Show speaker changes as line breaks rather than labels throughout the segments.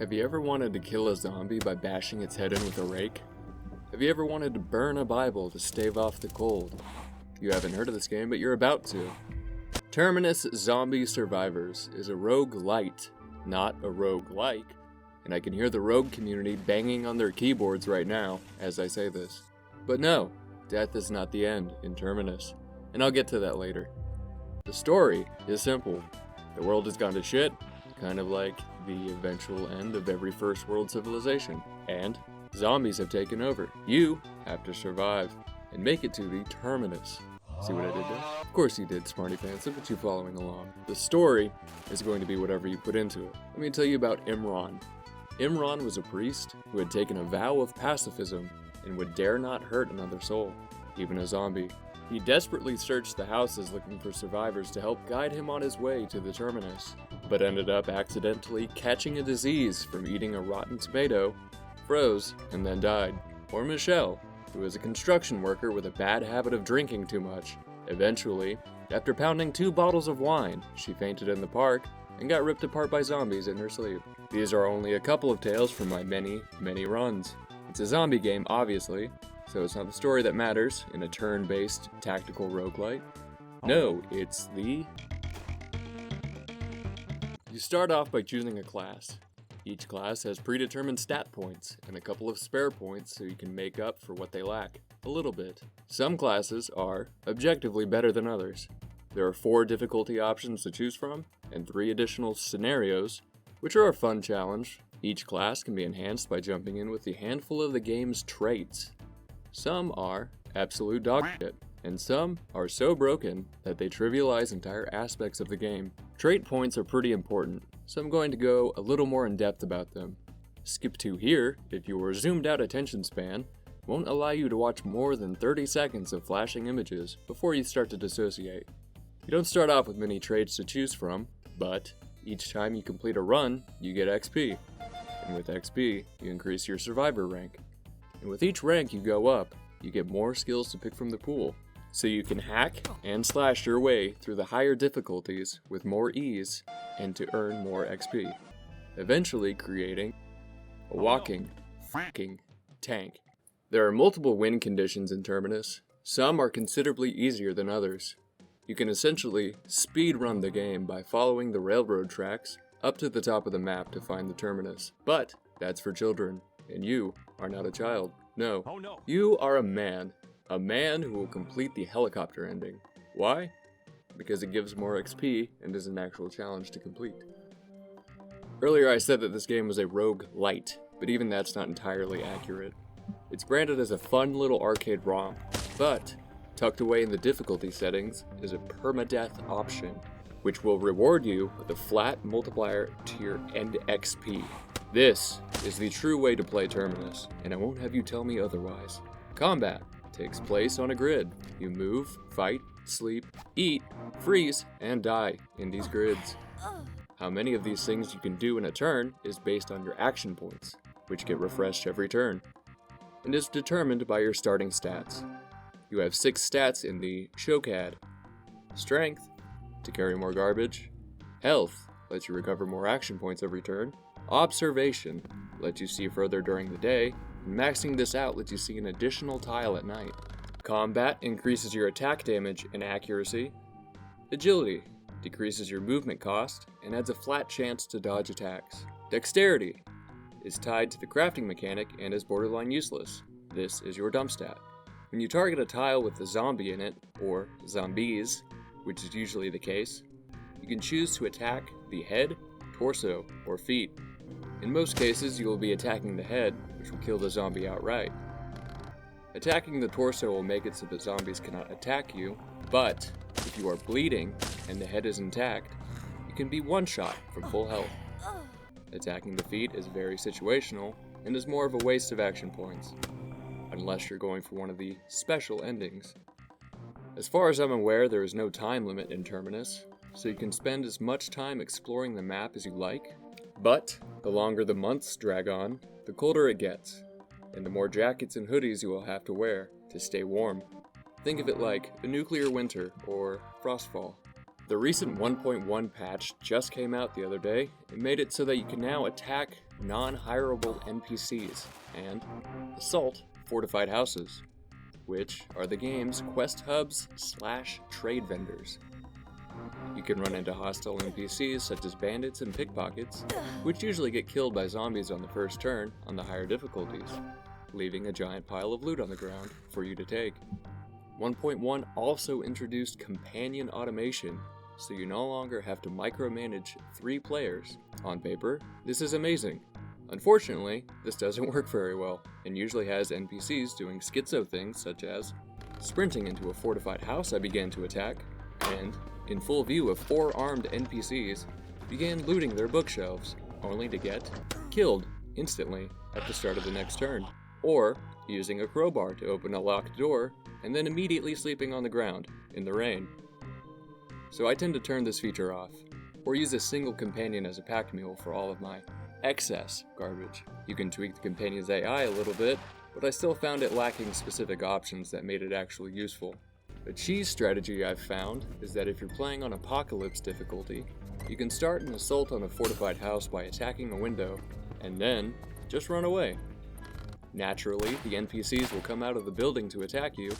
Have you ever wanted to kill a zombie by bashing its head in with a rake? Have you ever wanted to burn a Bible to stave off the cold? You haven't heard of this game, but you're about to. Terminus Zombie Survivors is a roguelite, not a roguelike, and I can hear the rogue community banging on their keyboards right now as I say this. But no, death is not the end in Terminus, and I'll get to that later. The story is simple. The world has gone to shit, kind of like the eventual end of every first world civilization, and zombies have taken over. You have to survive and make it to the Terminus. See what I did there? Of course you did, smarty pants. Look at you following along. The story is going to be whatever you put into it. Let me tell you about Imran. Imran was a priest who had taken a vow of pacifism and would dare not hurt another soul, even a zombie. He desperately searched the houses looking for survivors to help guide him on his way to the Terminus, but ended up accidentally catching a disease from eating a rotten tomato, froze, and then died. Or Michelle, who was a construction worker with a bad habit of drinking too much. Eventually, after pounding 2 bottles of wine, she fainted in the park and got ripped apart by zombies in her sleep. These are only a couple of tales from my many, many runs. It's a zombie game, obviously, so it's not the story that matters in a turn-based tactical roguelite. No, it's the... You start off by choosing a class. Each class has predetermined stat points and a couple of spare points so you can make up for what they lack, a little bit. Some classes are objectively better than others. There are 4 difficulty options to choose from, and 3 additional scenarios, which are a fun challenge. Each class can be enhanced by jumping in with a handful of the game's traits. Some are absolute dog shit, and some are so broken that they trivialize entire aspects of the game. Trait points are pretty important, so I'm going to go a little more in depth about them. Skip to here if your zoomed out attention span won't allow you to watch more than 30 seconds of flashing images before you start to dissociate. You don't start off with many traits to choose from, but each time you complete a run, you get XP. And with XP, you increase your survivor rank. And with each rank you go up, you get more skills to pick from the pool. So you can hack and slash your way through the higher difficulties with more ease and to earn more XP. Eventually creating a walking f***ing tank. There are multiple win conditions in Terminus. Some are considerably easier than others. You can essentially speed run the game by following the railroad tracks up to the top of the map to find the Terminus. But that's for children, and you are not a child. No, you are a man who will complete the helicopter ending. Why? Because it gives more XP and is an actual challenge to complete. Earlier I said that this game was a roguelite, but even that's not entirely accurate. It's branded as a fun little arcade ROM, but tucked away in the difficulty settings is a permadeath option, which will reward you with a flat multiplier to your end XP. This is the true way to play Terminus, and I won't have you tell me otherwise. Combat takes place on a grid. You move, fight, sleep, eat, freeze, and die in these grids. How many of these things you can do in a turn is based on your action points, which get refreshed every turn, and is determined by your starting stats. You have 6 stats in the Showcad. Strength, to carry more garbage. Health, lets you recover more action points every turn. Observation, lets you see further during the day. And maxing this out lets you see an additional tile at night. Combat increases your attack damage and accuracy. Agility decreases your movement cost and adds a flat chance to dodge attacks. Dexterity is tied to the crafting mechanic and is borderline useless. This is your dump stat. When you target a tile with a zombie in it, or zombies, which is usually the case, you can choose to attack the head, torso, or feet. In most cases, you will be attacking the head, which will kill the zombie outright. Attacking the torso will make it so that zombies cannot attack you, but if you are bleeding and the head is intact, you can be one-shot from full health. Attacking the feet is very situational and is more of a waste of action points, unless you're going for one of the special endings. As far as I'm aware, there is no time limit in Terminus, so you can spend as much time exploring the map as you like, but the longer the months drag on, the colder it gets, and the more jackets and hoodies you will have to wear to stay warm. Think of it like a nuclear winter or frostfall. The recent 1.1 patch just came out the other day and made it so that you can now attack non-hireable NPCs and assault fortified houses, which are the game's quest hubs / trade vendors. You can run into hostile NPCs such as bandits and pickpockets, which usually get killed by zombies on the first turn on the higher difficulties, leaving a giant pile of loot on the ground for you to take. 1.1 also introduced companion automation, so you no longer have to micromanage 3 players. On paper, this is amazing. Unfortunately, this doesn't work very well, and usually has NPCs doing schizo things such as sprinting into a fortified house I began to attack, and, in full view of 4 armed NPCs, began looting their bookshelves, only to get killed instantly at the start of the next turn, or using a crowbar to open a locked door, and then immediately sleeping on the ground, in the rain. So I tend to turn this feature off, or use a single companion as a pack mule for all of my excess garbage. You can tweak the companion's AI a little bit, but I still found it lacking specific options that made it actually useful. A cheese strategy I've found is that if you're playing on Apocalypse difficulty, you can start an assault on a fortified house by attacking a window, and then just run away. Naturally, the NPCs will come out of the building to attack you,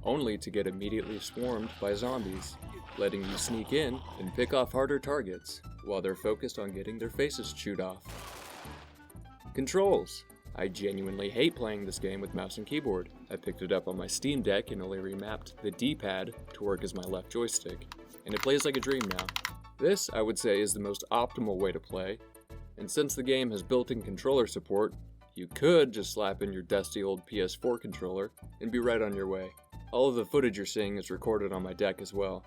only to get immediately swarmed by zombies, letting you sneak in and pick off harder targets, while they're focused on getting their faces chewed off. Controls. I genuinely hate playing this game with mouse and keyboard. I picked it up on my Steam Deck and only remapped the D-pad to work as my left joystick, and it plays like a dream now. This, I would say, is the most optimal way to play, and since the game has built-in controller support, you could just slap in your dusty old PS4 controller and be right on your way. All of the footage you're seeing is recorded on my deck as well.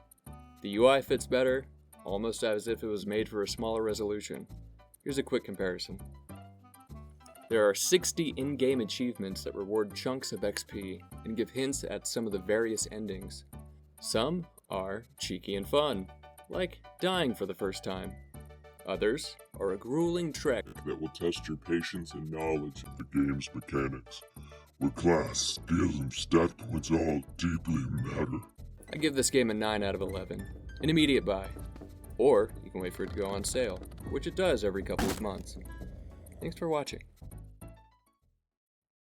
The UI fits better, almost as if it was made for a smaller resolution. Here's a quick comparison. There are 60 in-game achievements that reward chunks of XP and give hints at some of the various endings. Some are cheeky and fun, like dying for the first time. Others are a grueling trek
that will test your patience and knowledge of the game's mechanics, where class, skills, and stat points all deeply matter.
I give this game a 9 out of 11, an immediate buy. Or you can wait for it to go on sale, which it does every couple of months. Thanks for watching.